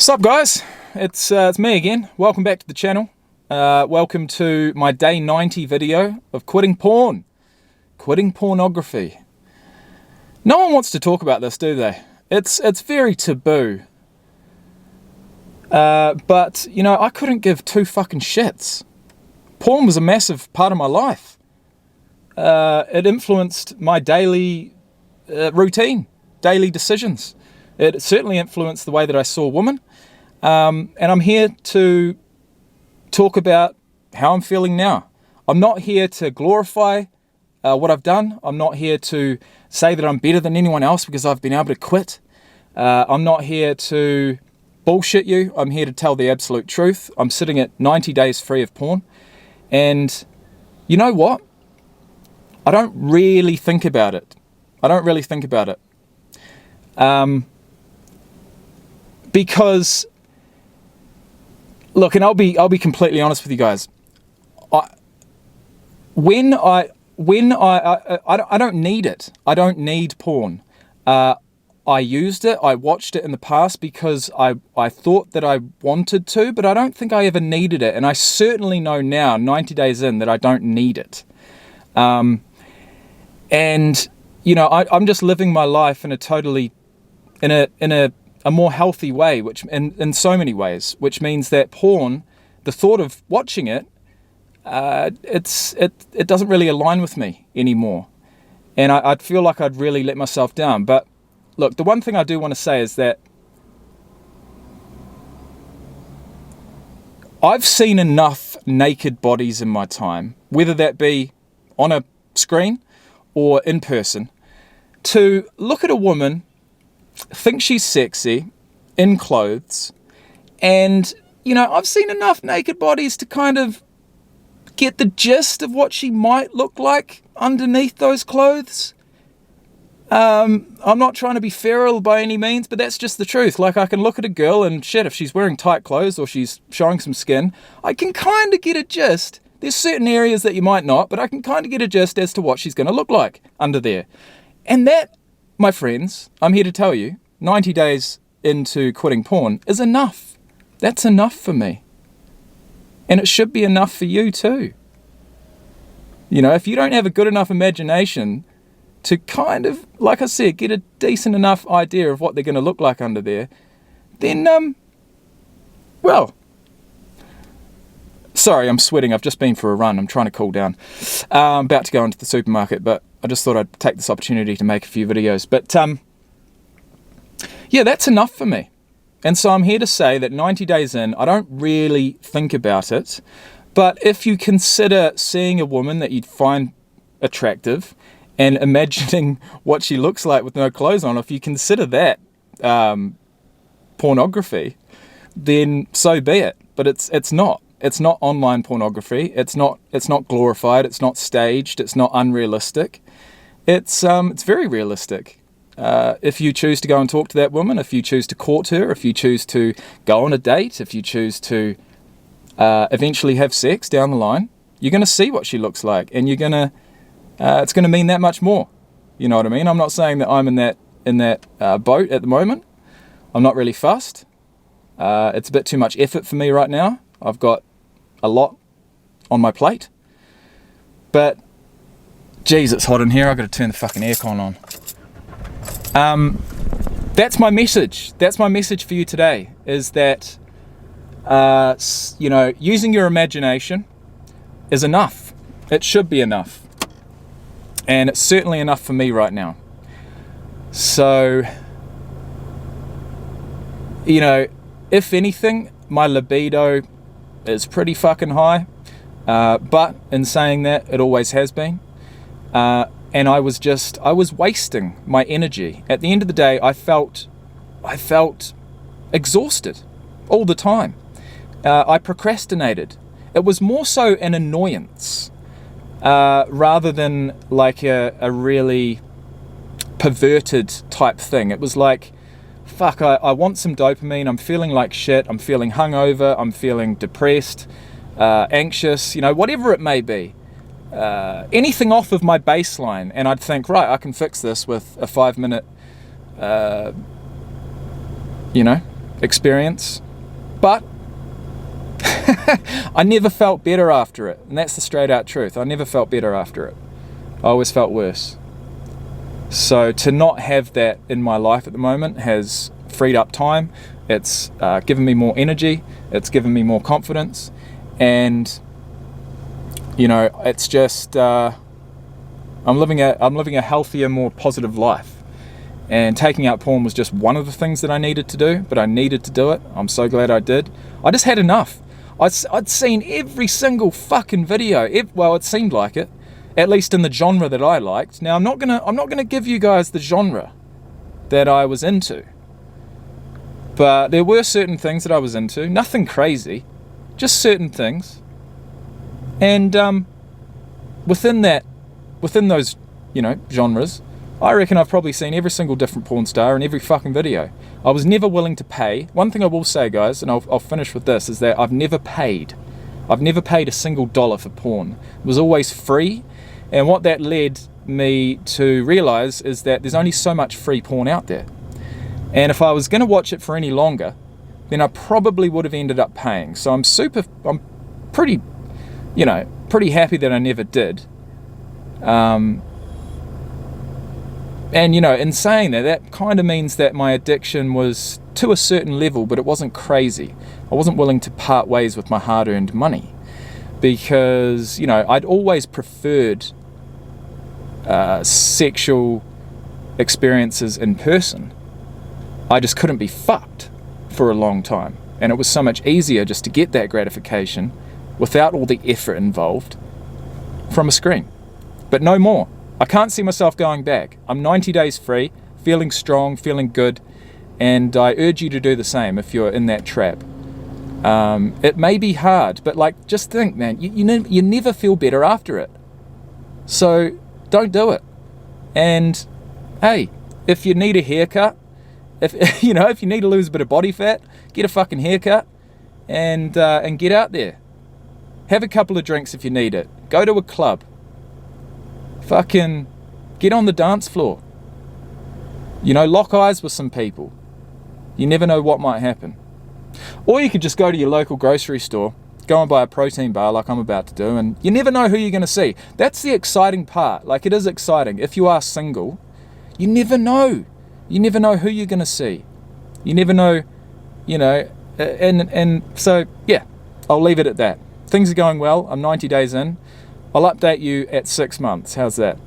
Sup guys, it's me again. Welcome back to the channel. Welcome to my day 90 video of quitting porn. Quitting pornography. No one wants to talk about this, do they? It's very taboo. But, you know, I couldn't give two fucking shits. Porn was a massive part of my life. It influenced my daily routine, daily decisions. It certainly influenced the way that I saw women. And I'm here to talk about how I'm feeling now. I'm not here to glorify what I've done. I'm not here to say that I'm better than anyone else because I've been able to quit. I'm not here to bullshit you. I'm here to tell the absolute truth. I'm sitting at 90 days free of porn. And you know what? I don't really think about it. Because, look, and I'll be completely honest with you guys. I don't need it. I don't need porn. I used it. I watched it in the past because I thought that I wanted to, but I don't think I ever needed it. And I certainly know now, 90 days in, that I don't need it. And you know, I'm just living my life in a totally, in a more healthy way, which in so many ways, which means that porn, the thought of watching it, it doesn't really align with me anymore. And I'd feel like I'd really let myself down. But look, the one thing I do want to say is that I've seen enough naked bodies in my time, whether that be on a screen or in person, to look at a woman, think she's sexy, in clothes, and, you know, I've seen enough naked bodies to kind of get the gist of what she might look like underneath those clothes. I'm not trying to be feral by any means, but that's just the truth. Like, I can look at a girl and shit, if she's wearing tight clothes or she's showing some skin, I can kind of get a gist. There's certain areas that you might not, but I can kind of get a gist as to what she's going to look like under there. And that, my friends, I'm here to tell you, 90 days into quitting porn is enough. That's enough for me. And it should be enough for you too. You know, if you don't have a good enough imagination to kind of, like I said, get a decent enough idea of what they're going to look like under there, then, well, sorry, I'm sweating. I've just been for a run. I'm trying to cool down. I'm about to go into the supermarket, but I just thought I'd take this opportunity to make a few videos. But, yeah, that's enough for me. And so I'm here to say that 90 days in, I don't really think about it. But if you consider seeing a woman that you'd find attractive and imagining what she looks like with no clothes on, if you consider that pornography, then so be it. But it's not. It's not online pornography. It's not glorified. It's not staged. It's not unrealistic. It's very realistic. If you choose to go and talk to that woman, if you choose to court her, if you choose to go on a date, if you choose to eventually have sex down the line, you're going to see what she looks like, and it's going to mean that much more. You know what I mean? I'm not saying that I'm in that boat at the moment. I'm not really fussed. It's a bit too much effort for me right now. I've got a lot on my plate. But, geez, it's hot in here. I've got to turn the fucking aircon on. That's my message. That's my message for you today, is that, you know, using your imagination is enough. It should be enough. And it's certainly enough for me right now. So, you know, if anything, my libido is pretty fucking high. But in saying that, it always has been. And I was wasting my energy. At the end of the day, I felt exhausted all the time. I procrastinated. It was more so an annoyance, rather than like a really perverted type thing. It was like, fuck, I want some dopamine. I'm feeling like shit. I'm feeling hungover. I'm feeling depressed, anxious, you know, whatever it may be. Anything off of my baseline, and I'd think, right, I can fix this with a 5-minute, experience, but I never felt better after it, and that's the straight out truth. I never felt better after it. I always felt worse. So to not have that in my life at the moment has freed up time. It's given me more energy. It's given me more confidence, and it's just I'm living a healthier, more positive life. And taking out porn was just one of the things that I needed to do, but I needed to do it. I'm so glad I did. I just had enough. I'd seen every single fucking video. Well, it seemed like it, at least in the genre that I liked. Now I'm not gonna give you guys the genre that I was into, but there were certain things that I was into. Nothing crazy, just certain things. And within those genres, I reckon I've probably seen every single different porn star in every fucking video. I was never willing to pay. One thing I will say, guys, and I'll finish with this, is that I've never paid a single dollar for porn. It was always free, and what that led me to realise is that there's only so much free porn out there. And if I was going to watch it for any longer, then I probably would have ended up paying. So I'm pretty happy that I never did. And in saying that kind of means that my addiction was to a certain level, but it wasn't crazy. I wasn't willing to part ways with my hard-earned money, because I'd always preferred sexual experiences in person. I just couldn't be fucked for a long time, and it was so much easier just to get that gratification without all the effort involved from a screen. But no more. I can't see myself going back. I'm 90 days free, feeling strong, feeling good, and I urge you to do the same if you're in that trap. It may be hard, but just think, man, you never feel better after it. So don't do it. And hey, if you need a haircut, if you need to lose a bit of body fat, get a fucking haircut and get out there. Have a couple of drinks if you need it. Go to a club. Fucking get on the dance floor. Lock eyes with some people. You never know what might happen. Or you could just go to your local grocery store, go and buy a protein bar like I'm about to do, and you never know who you're going to see. That's the exciting part. It is exciting. If you are single, you never know. You never know who you're going to see. You never know, and so, yeah, I'll leave it at that. Things are going well. I'm 90 days in. I'll update you at 6 months. How's that?